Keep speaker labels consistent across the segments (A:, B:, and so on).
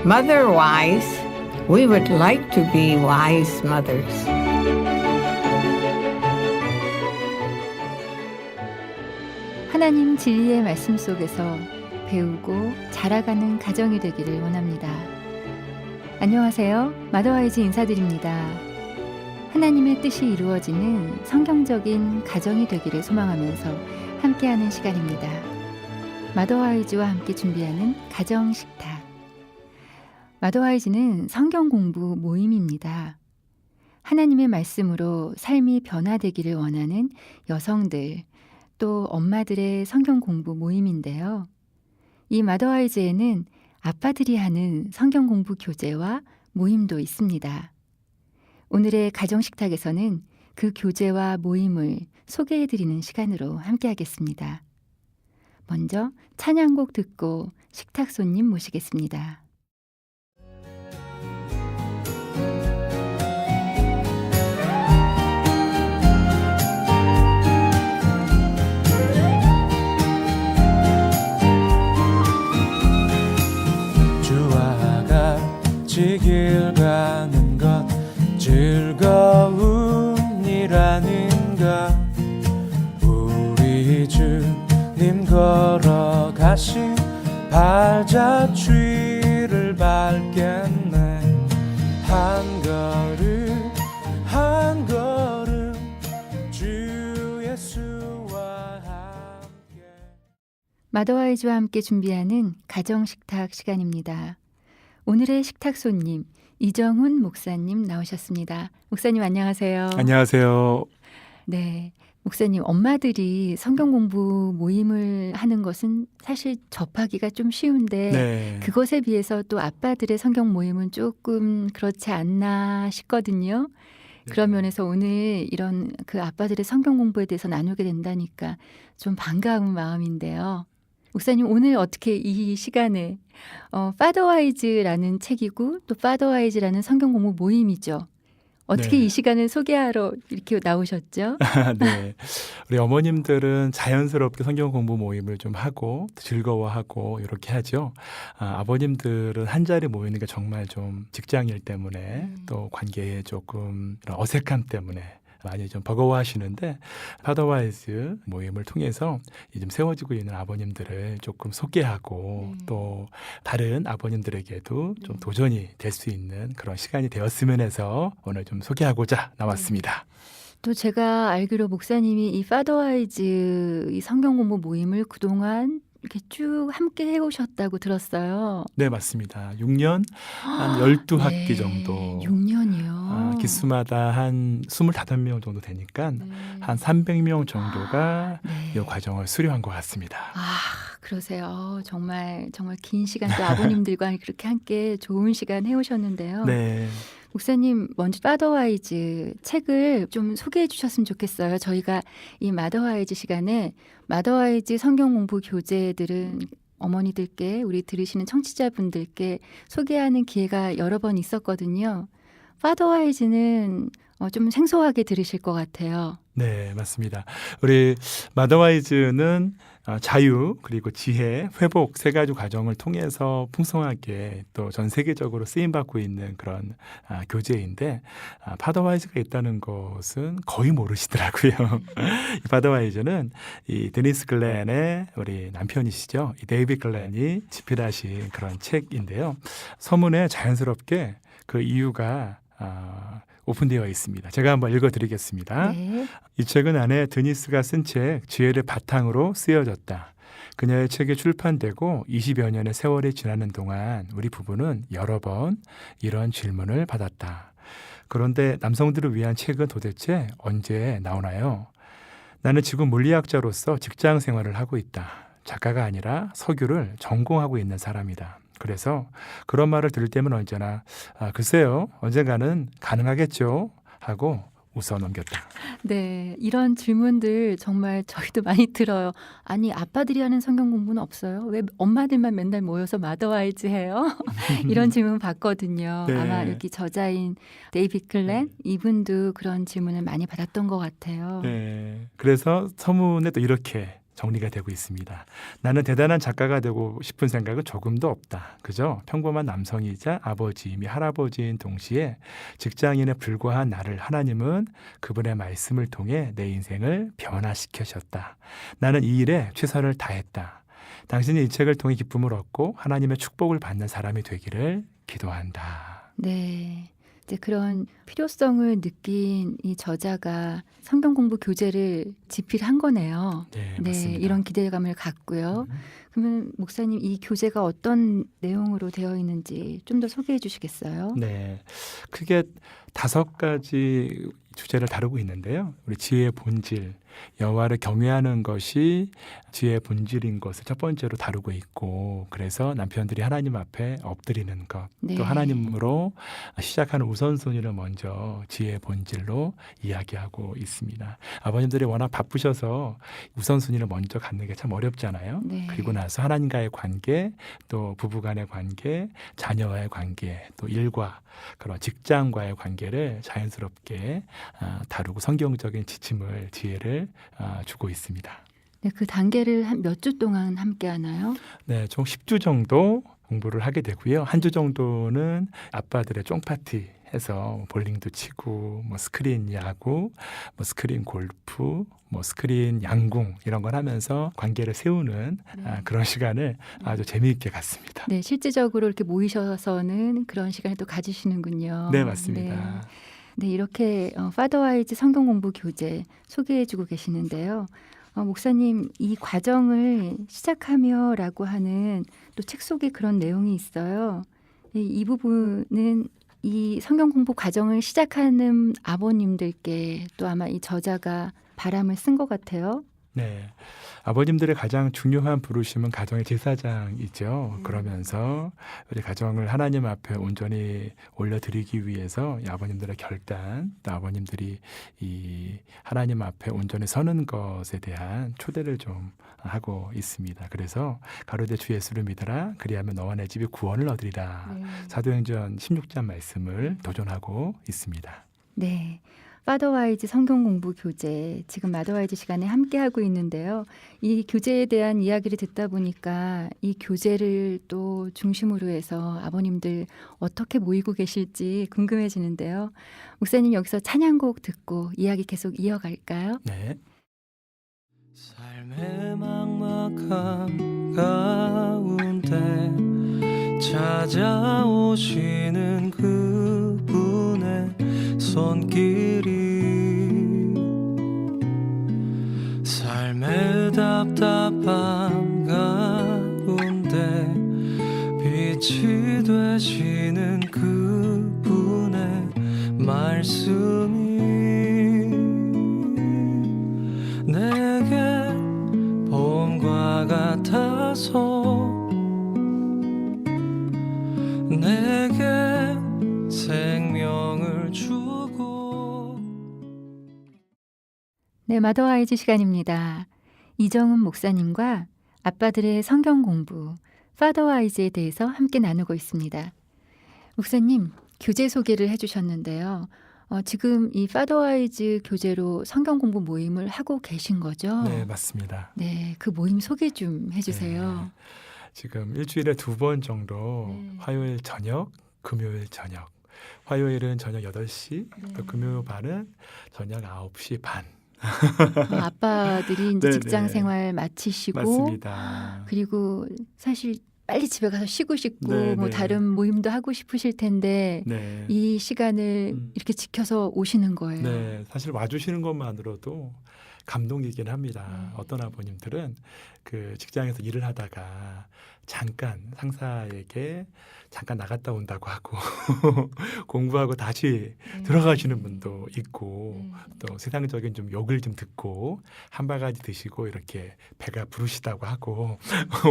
A: Mother wise, we would like to be wise mothers.
B: 하나님 진리의 말씀 속에서 배우고 자라가는 가정이 되기를 원합니다. 안녕하세요. 마더와이즈 인사드립니다. 하나님의 뜻이 이루어지는 성경적인 가정이 되기를 소망하면서 함께하는 시간입니다. 마더와이즈와 함께 준비하는 가정 식탁. 마더와이즈는 성경 공부 모임입니다. 하나님의 말씀으로 삶이 변화되기를 원하는 여성들, 또 엄마들의 성경 공부 모임인데요. 이 마더와이즈에는 아빠들이 하는 성경 공부 교재와 모임도 있습니다. 오늘의 가정 식탁에서는 그 교재와 모임을 소개해드리는 시간으로 함께하겠습니다. 먼저 찬양곡 듣고 식탁 손님 모시겠습니다.
C: 길 가는 것 즐거움이라는가 우리 주님 걸어가신 발자취를 밟겠네 한 걸음 한 걸음 주 예수와 함께
B: 마더와이즈와 함께 준비하는 가정 식탁 시간입니다. 오늘의 식탁 손님 이정훈 목사님 나오셨습니다. 목사님 안녕하세요.
C: 안녕하세요.
B: 네, 목사님 엄마들이 성경 공부 모임을 하는 것은 사실 접하기가 좀 쉬운데
C: 네.
B: 그것에 비해서 또 아빠들의 성경 모임은 조금 그렇지 않나 싶거든요. 그런 면에서 오늘 이런 그 아빠들의 성경 공부에 대해서 나누게 된다니까 좀 반가운 마음인데요. 목사님 오늘 어떻게 이 시간에 파더와이즈라는 책이고 또 파더와이즈라는 성경 공부 모임이죠. 어떻게
C: 네.
B: 이 시간을 소개하러 이렇게 나오셨죠?
C: 네. 우리 어머님들은 자연스럽게 성경 공부 모임을 좀 하고 즐거워하고 이렇게 하죠. 아버님들은 한 자리 모이는 게 정말 좀 직장일 때문에 또 관계에 조금 이런 어색함 때문에 많이 좀 버거워하시는데 파더와이즈 모임을 통해서 요즘 세워지고 있는 아버님들을 조금 소개하고 또 다른 아버님들에게도 좀 도전이 될 수 있는 그런 시간이 되었으면 해서 오늘 좀 소개하고자 나왔습니다.
B: 또 제가 알기로 목사님이 이 파더와이즈 이 성경 공부 모임을 그동안 이렇게 쭉 함께 해오셨다고 들었어요.
C: 네, 맞습니다. 6년, 한 12학기 정도.
B: 6년이요.
C: 기수마다 한 25명 정도 되니까 한 300명 정도가 이 과정을 수료한 것 같습니다.
B: 그러세요. 정말 긴 시간 또 아버님들과 그렇게 함께 좋은 시간 해오셨는데요.
C: 네.
B: 목사님 먼저 파더와이즈 책을 좀 소개해 주셨으면 좋겠어요. 저희가 이 마더와이즈 시간에 마더와이즈 성경 공부 교재들은 어머니들께 우리 들으시는 청취자분들께 소개하는 기회가 여러 번 있었거든요. 파더와이즈는 좀 생소하게 들으실 것 같아요.
C: 네, 맞습니다. 우리 마더와이즈는 자유 그리고 지혜, 회복 세 가지 과정을 통해서 풍성하게 또 전 세계적으로 쓰임받고 있는 그런 교재인데 파더와이즈가 있다는 것은 거의 모르시더라고요. 이 파더와이즈는 이 데니스 글렌의 우리 남편이시죠. 이 데이비드 글렌이 집필하신 그런 책인데요. 서문에 자연스럽게 그 이유가 오픈되어 있습니다. 제가 한번 읽어드리겠습니다.
B: 네.
C: 이 책은 아내 드니스가 쓴 책 지혜를 바탕으로 쓰여졌다. 그녀의 책이 출판되고 20여 년의 세월이 지나는 동안 우리 부부는 여러 번 이런 질문을 받았다. 그런데 남성들을 위한 책은 도대체 언제 나오나요? 나는 지금 물리학자로서 직장 생활을 하고 있다. 작가가 아니라 석유를 전공하고 있는 사람이다. 그래서 그런 말을 들을 때면 언제나 글쎄요 언젠가는 가능하겠죠 하고 웃어 넘겼다.
B: 네, 이런 질문들 정말 저희도 많이 들어요. 아니 아빠들이 하는 성경 공부는 없어요? 왜 엄마들만 맨날 모여서 마더와이즈 해요? 이런 질문 받거든요.
C: 네.
B: 아마 여기 저자인 데이비드 클렌 이분도 그런 질문을 많이 받았던 것 같아요.
C: 네, 그래서 서문에 또 이렇게 정리가 되고 있습니다. 나는 대단한 작가가 되고 싶은 생각은 조금도 없다. 그저 평범한 남성이자 아버지이며 할아버지인 동시에 직장인에 불과한 나를 하나님은 그분의 말씀을 통해 내 인생을 변화시키셨다. 나는 이 일에 최선을 다했다. 당신이 이 책을 통해 기쁨을 얻고 하나님의 축복을 받는 사람이 되기를 기도한다.
B: 네. 이제 그런 필요성을 느낀 이 저자가 성경 공부 교재를 집필한 거네요.
C: 네,
B: 네,
C: 맞습니다.
B: 이런 기대감을 갖고요. 그러면 목사님 이 교재가 어떤 내용으로 되어 있는지 좀 더 소개해 주시겠어요?
C: 네, 크게 5가지 주제를 다루고 있는데요. 우리 지혜의 본질, 여호와를 경외하는 것이 지혜의 본질인 것을 첫 번째로 다루고 있고, 그래서 남편들이 하나님 앞에 엎드리는 것,
B: 네.
C: 또 하나님으로 시작하는 우선순위를 먼저 지혜의 본질로 이야기하고 있습니다. 아버님들이 워낙 바쁘셔서 우선순위를 먼저 갖는 게 참 어렵잖아요.
B: 네.
C: 그리고 나서 하나님과의 관계, 또 부부간의 관계, 자녀와의 관계, 또 일과 그런 직장과의 관계를 자연스럽게 다루고 성경적인 지침을, 지혜를 주고 있습니다.
B: 네, 그 단계를 한 몇 주 동안 함께 하나요?
C: 네, 총 10주 정도 공부를 하게 되고요. 한 주 정도는 아빠들의 쫑파티 해서 볼링도 치고, 뭐 스크린 야구, 뭐 스크린 골프, 뭐 스크린 양궁 이런 걸 하면서 관계를 세우는
B: 네.
C: 그런 시간을 아주 재미있게 갔습니다.
B: 네, 실질적으로 이렇게 모이셔서는 그런 시간을 또 가지시는군요.
C: 네, 맞습니다.
B: 네. 네, 이렇게 파더와이즈 성경 공부 교재 소개해주고 계시는데요. 목사님, 이 과정을 시작하며라고 하는 또 책 속에 그런 내용이 있어요. 이 부분은 이 성경 공부 과정을 시작하는 아버님들께 또 아마 이 저자가 바람을 쓴 것 같아요.
C: 네, 아버님들의 가장 중요한 부르심은 가정의 제사장이죠. 그러면서 우리 가정을 하나님 앞에 온전히 올려드리기 위해서 이 아버님들의 결단, 또 아버님들이 이 하나님 앞에 온전히 서는 것에 대한 초대를 좀 하고 있습니다. 그래서 가로되 주 예수를 믿어라, 그리하면 너와 내 집이 구원을 얻으리라.
B: 네.
C: 사도행전 16장 말씀을 도전하고 있습니다.
B: 네. 파더와이즈 성경 공부 교재 지금 마더와이즈 시간에 함께 하고 있는데요. 이 교재에 대한 이야기를 듣다 보니까 이 교재를 또 중심으로 해서 아버님들 어떻게 모이고 계실지 궁금해지는데요. 목사님 여기서 찬양곡 듣고 이야기 계속 이어갈까요?
C: 네.
D: 삶의 막막함 가운데 찾아오시는 그분의 손길이 삶의 답답함 가운데 빛이 되시는 그분의 말씀이 내게 봄과 같아서 내게 생명을 주고.
B: 네, 마더와이즈 시간입니다. 이정은 목사님과 아빠들의 성경 공부, 파더와이즈에 대해서 함께 나누고 있습니다. 목사님, 교재 소개를 해주셨는데요. 지금 이 파더와이즈 교재로 성경 공부 모임을 하고 계신 거죠?
C: 네, 맞습니다.
B: 네, 그 모임 소개 좀 해주세요.
C: 네. 지금 일주일에 2번 정도
B: 네.
C: 화요일 저녁, 금요일 저녁. 화요일은 저녁 8시,
B: 네.
C: 또 금요 반은 저녁 9시 반.
B: 아빠들이 이제
C: 네,
B: 직장
C: 네.
B: 생활 마치시고
C: 맞습니다.
B: 그리고 사실 빨리 집에 가서 쉬고 싶고
C: 네,
B: 뭐
C: 네.
B: 다른 모임도 하고 싶으실 텐데
C: 네.
B: 이 시간을 이렇게 지켜서 오시는 거예요.
C: 네, 사실 와주시는 것만으로도 감동이긴 합니다.
B: 네.
C: 어떤 아버님들은 그 직장에서 일을 하다가 잠깐 상사에게 잠깐 나갔다 온다고 하고 공부하고 다시
B: 네.
C: 들어가시는 분도 있고
B: 네.
C: 또 세상적인 좀 욕을 좀 듣고 한 바가지 드시고 이렇게 배가 부르시다고 하고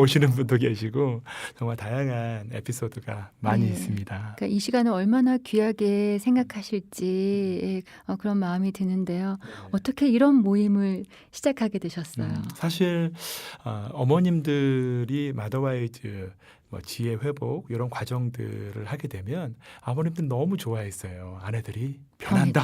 C: 오시는 분도 계시고 정말 다양한 에피소드가 많이
B: 네.
C: 있습니다.
B: 그러니까 이 시간을 얼마나 귀하게 생각하실지 그런 마음이 드는데요. 어떻게 이런 모임을 시작하게 되셨어요?
C: 사실 어머님들이 마더와이즈 뭐 지혜 회복 이런 과정들을 하게 되면 아버님들 너무 좋아했어요. 아내들이 변한다.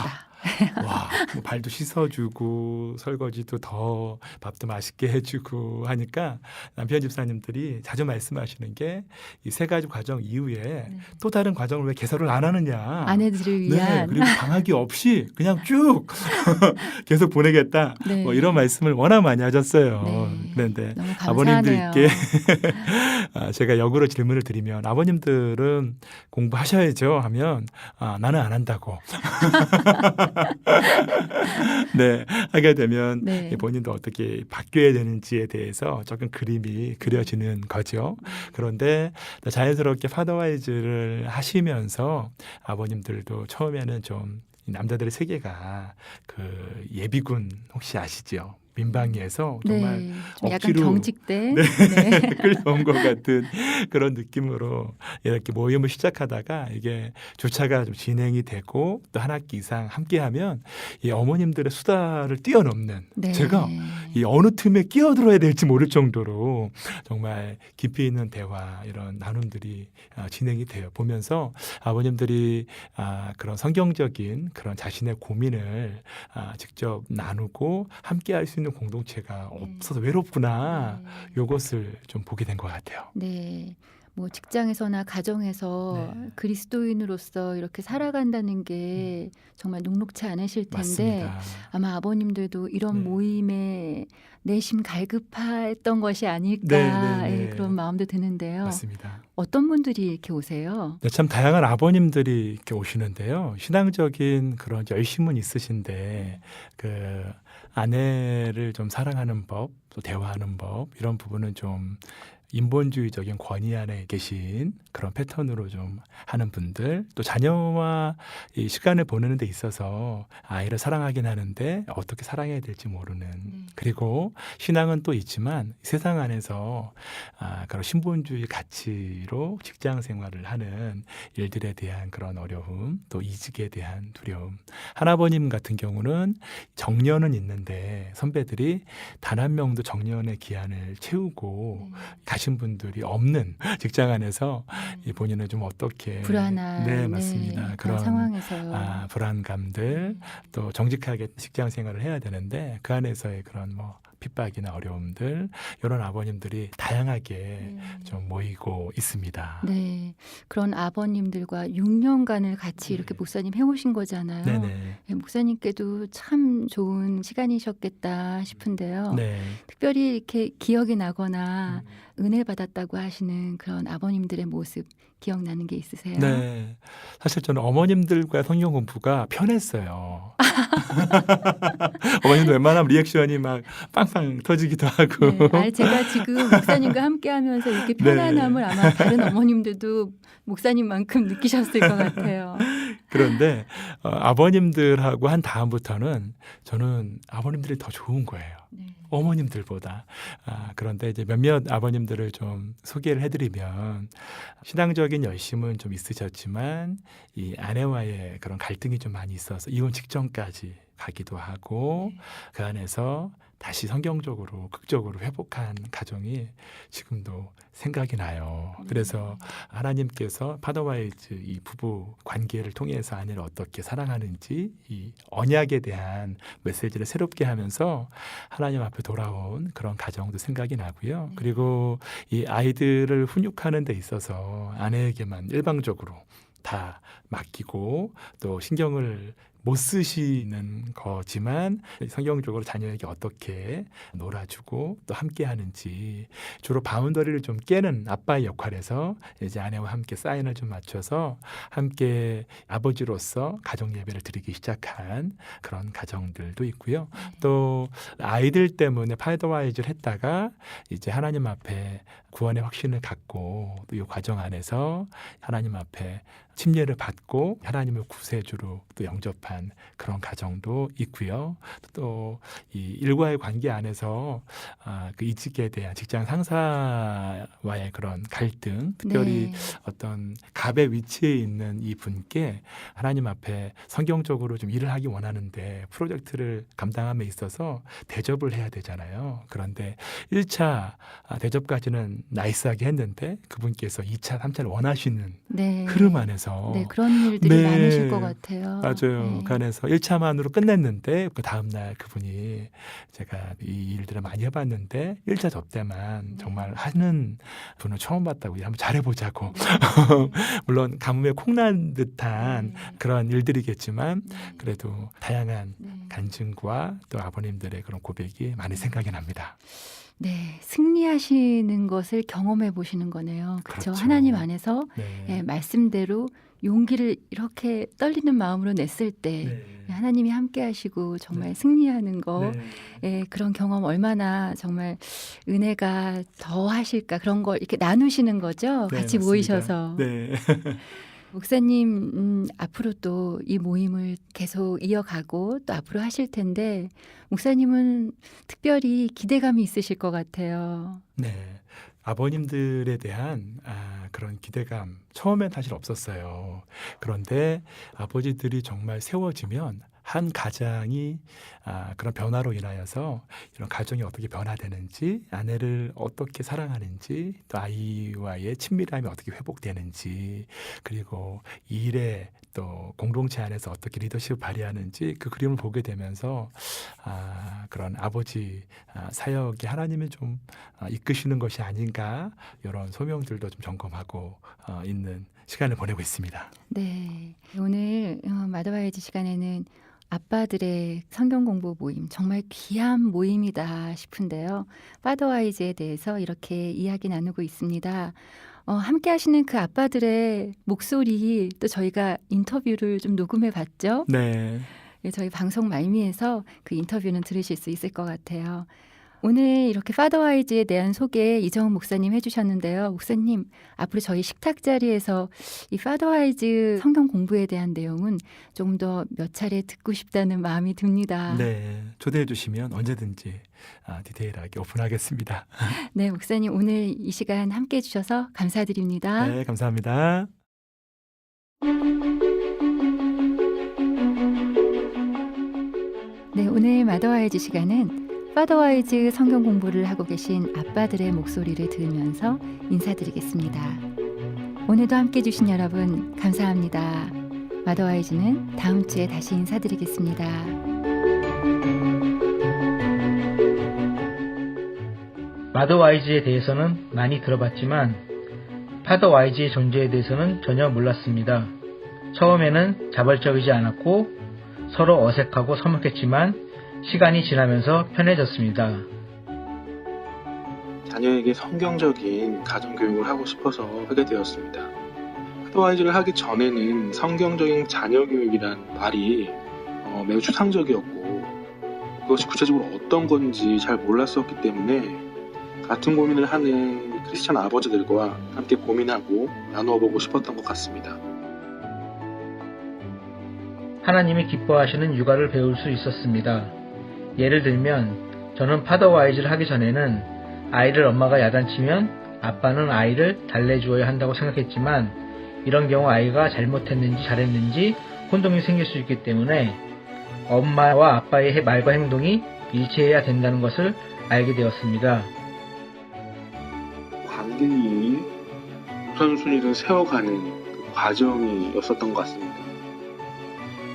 C: 와, 뭐 발도 씻어주고 설거지도 더 밥도 맛있게 해주고 하니까 남편 집사님들이 자주 말씀하시는 게 이 세 가지 과정 이후에
B: 네.
C: 또 다른 과정을 왜 개설을 안 하느냐.
B: 아내들을
C: 네,
B: 위한
C: 그리고 방학이 없이 그냥 쭉 계속 보내겠다.
B: 네.
C: 뭐 이런 말씀을 워낙 많이 하셨어요.
B: 네.
C: 그런데
B: 너무 감사하네요.
C: 아버님들께 제가 역으로 질문을 드리면 아버님들은 공부하셔야죠 하면 나는 안 한다고. 네, 하게 되면
B: 네.
C: 본인도 어떻게 바뀌어야 되는지에 대해서 조금 그림이 그려지는 거죠. 그런데 자연스럽게 파더와이즈를 하시면서 아버님들도 처음에는 좀 이 남자들의 세계가 그 예비군 혹시 아시죠? 민방위에서 정말
B: 네. 좀 약간
C: 억지로
B: 경직돼.
C: 네.
B: 네.
C: 끌려온 것 같은 그런 느낌으로 이렇게 모임을 시작하다가 이게 조차가 좀 진행이 되고 또 한 학기 이상 함께하면 이 어머님들의 수다를 뛰어넘는
B: 네.
C: 제가 이 어느 틈에 끼어들어야 될지 모를 정도로 정말 깊이 있는 대화 이런 나눔들이 진행이 돼요. 보면서 아버님들이 그런 성경적인 그런 자신의 고민을 직접 나누고 함께할 수 있는 공동체가 없어서 외롭구나. 요것을 좀 보게 된 것 같아요.
B: 네. 뭐 직장에서나 가정에서
C: 네.
B: 그리스도인으로서 이렇게 살아간다는 게 정말 녹록치 않으실 텐데
C: 맞습니다.
B: 아마 아버님들도 이런
C: 네.
B: 모임에 내심 갈급했던 것이 아닐까
C: 네, 네, 네.
B: 예, 그런 마음도 드는데요.
C: 맞습니다.
B: 어떤 분들이 이렇게 오세요?
C: 네, 참 다양한 아버님들이 이렇게 오시는데요. 신앙적인 그런 열심은 있으신데 그 아내를 좀 사랑하는 법, 또 대화하는 법 이런 부분은 좀 인본주의적인 권위 안에 계신 그런 패턴으로 좀 하는 분들, 또 자녀와 이 시간을 보내는 데 있어서 아이를 사랑하긴 하는데 어떻게 사랑해야 될지 모르는, 그리고 신앙은 또 있지만 세상 안에서 그런 신본주의 가치로 직장 생활을 하는 일들에 대한 그런 어려움, 또 이직에 대한 두려움. 할아버님 같은 경우는 정년은 있는데 선배들이 단 한 명도 정년의 기한을 채우고 가신 분들이 없는 직장 안에서 이 본인은 좀 어떻게
B: 불안한
C: 네, 맞습니다.
B: 그런 상황에서
C: 불안감들, 또 정직하게 직장 생활을 해야 되는데 그 안에서의 그런 뭐 핍박이나 어려움들, 이런 아버님들이 다양하게 좀 모이고 있습니다.
B: 네, 그런 아버님들과 6년간을 같이 이렇게 목사님 해오신 거잖아요.
C: 네네.
B: 네, 목사님께도 참 좋은 시간이셨겠다 싶은데요.
C: 네.
B: 특별히 이렇게 기억이 나거나 은혜 받았다고 하시는 그런 아버님들의 모습 기억나는 게 있으세요?
C: 네. 사실 저는 어머님들과 성경 공부가 편했어요. 어머님도 웬만하면 리액션이 막 빵빵 터지기도 하고.
B: 네, 제가 지금 목사님과 함께하면서 이렇게 편안함을 아마 다른 어머님들도 목사님만큼 느끼셨을 것 같아요.
C: 그런데 아버님들하고 한 다음부터는 저는 아버님들이 더 좋은 거예요.
B: 네.
C: 어머님들보다. 그런데 이제 몇몇 아버님들을 좀 소개를 해드리면 신앙적인 열심은 좀 있으셨지만 이 아내와의 그런 갈등이 좀 많이 있어서 이혼 직전까지 가기도 하고 그 안에서 다시 성경적으로 극적으로 회복한 가정이 지금도 생각이 나요. 그래서 하나님께서 파더와이즈 이 부부 관계를 통해서 아내를 어떻게 사랑하는지 이 언약에 대한 메시지를 새롭게 하면서 하나님 앞에 돌아온 그런 가정도 생각이 나고요. 그리고 이 아이들을 훈육하는 데 있어서 아내에게만 일방적으로 다 맡기고 또 신경을 못 쓰시는 거지만 성경적으로 자녀에게 어떻게 놀아주고 또 함께 하는지 주로 바운더리를 좀 깨는 아빠의 역할에서 이제 아내와 함께 사인을 좀 맞춰서 함께 아버지로서 가정 예배를 드리기 시작한 그런 가정들도 있고요. 또 아이들 때문에 파더와이즈를 했다가 이제 하나님 앞에 구원의 확신을 갖고 또 이 과정 안에서 하나님 앞에 침례를 받고 하나님을 구세주로 또 영접한 그런 가정도 있고요. 또 이 일과의 관계 안에서 그 이직에 대한 직장 상사와의 그런 갈등, 특별히 어떤 갑의 위치에 있는 이 분께 하나님 앞에 성경적으로 좀 일을 하기 원하는데 프로젝트를 감당함에 있어서 대접을 해야 되잖아요. 그런데 1차 대접까지는 나이스하게 했는데 그분께서 2차, 3차를 원하시는
B: 네.
C: 흐름 안에서 안에서
B: 네, 그런 일들이
C: 네.
B: 많으실 것 같아요.
C: 맞아요.
B: 네.
C: 그 안에서 1차만으로 끝냈는데 그 다음날 그분이 제가 이 일들을 많이 해봤는데 1차 접대만 정말 하는 분을 처음 봤다고 한번 잘해보자고. 물론 가뭄에 콩난 듯한
B: 네.
C: 그런 일들이겠지만
B: 네.
C: 그래도 다양한
B: 네.
C: 간증과 또 아버님들의 그런 고백이 많이 생각이 납니다.
B: 네, 승리하시는 것을 경험해 보시는 거네요. 그렇죠.
C: 그렇죠.
B: 하나님 안에서
C: 네.
B: 예, 말씀대로 용기를 이렇게 떨리는 마음으로 냈을 때
C: 네.
B: 하나님이 함께 하시고 정말
C: 네.
B: 승리하는 거
C: 네.
B: 예, 그런 경험 얼마나 정말 은혜가 더 하실까 그런 걸 이렇게 나누시는 거죠.
C: 네,
B: 같이
C: 맞습니다.
B: 모이셔서.
C: 네.
B: 목사님 앞으로 또 이 모임을 계속 이어가고 또 앞으로 하실 텐데 목사님은 특별히 기대감이 있으실 것 같아요.
C: 네. 아버님들에 대한 그런 기대감 처음엔 사실 없었어요. 그런데 아버지들이 정말 세워지면 한 가장이 그런 변화로 인하여서 이런 가정이 어떻게 변화되는지, 아내를 어떻게 사랑하는지, 또 아이와의 친밀함이 어떻게 회복되는지, 그리고 일에 또 공동체 안에서 어떻게 리더십을 발휘하는지 그 그림을 보게 되면서 그런 아버지 사역이 하나님이 좀 이끄시는 것이 아닌가, 이런 소명들도 좀 점검하고 있는 시간을 보내고 있습니다.
B: 네, 오늘 마더와이즈 시간에는 아빠들의 성경 공부 모임 정말 귀한 모임이다 싶은데요. 파더와이즈에 대해서 이렇게 이야기 나누고 있습니다. 함께 하시는 그 아빠들의 목소리 또 저희가 인터뷰를 좀 녹음해 봤죠.
C: 네.
B: 예, 저희 방송 말미에서 그 인터뷰는 들으실 수 있을 것 같아요. 오늘 이렇게 파더와이즈에 대한 소개 이정훈 목사님 해주셨는데요. 목사님, 앞으로 저희 식탁 자리에서 이 파더와이즈 성경 공부에 대한 내용은 좀 더 몇 차례 듣고 싶다는 마음이 듭니다.
C: 네. 초대해 주시면 언제든지 디테일하게 오픈하겠습니다.
B: 네, 목사님 오늘 이 시간 함께 해주셔서 감사드립니다.
C: 네, 감사합니다.
B: 네, 오늘 마더와이즈 시간은 파더와이즈 성경 공부를 하고 계신 아빠들의 목소리를 들으면서 인사드리겠습니다. 오늘도 함께 해주신 여러분 감사합니다. 마더와이즈는 다음 주에 다시 인사드리겠습니다.
E: 마더와이즈에 대해서는 많이 들어봤지만 파더와이즈의 존재에 대해서는 전혀 몰랐습니다. 처음에는 자발적이지 않았고 서로 어색하고 서먹했지만 시간이 지나면서 편해졌습니다.
F: 자녀에게 성경적인 가정교육을 하고 싶어서 하게 되었습니다. 파더와이즈를 하기 전에는 성경적인 자녀교육이란 말이 매우 추상적이었고 그것이 구체적으로 어떤 건지 잘 몰랐었기 때문에 같은 고민을 하는 크리스찬 아버지들과 함께 고민하고 나누어 보고 싶었던 것 같습니다.
E: 하나님이 기뻐하시는 육아를 배울 수 있었습니다. 예를 들면 저는 파더와이즈를 하기 전에는 아이를 엄마가 야단치면 아빠는 아이를 달래주어야 한다고 생각했지만 이런 경우 아이가 잘못했는지 잘했는지 혼동이 생길 수 있기 때문에 엄마와 아빠의 말과 행동이 일치해야 된다는 것을 알게 되었습니다.
F: 관계이 우선순위를 세워가는 그 과정이었었던 것 같습니다.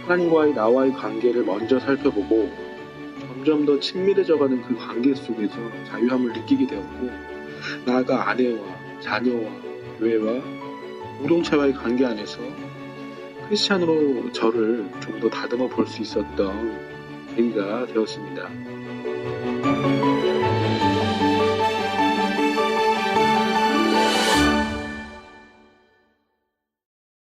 F: 하나님과의 나와의 관계를 먼저 살펴보고 점점 더 친밀해져가는 그 관계 속에서 자유함을 느끼게 되었고 나아가 아내와 자녀와 교회와 공동체와의 관계 안에서 크리스찬으로 저를 좀 더 다듬어 볼 수 있었던 계기가 되었습니다.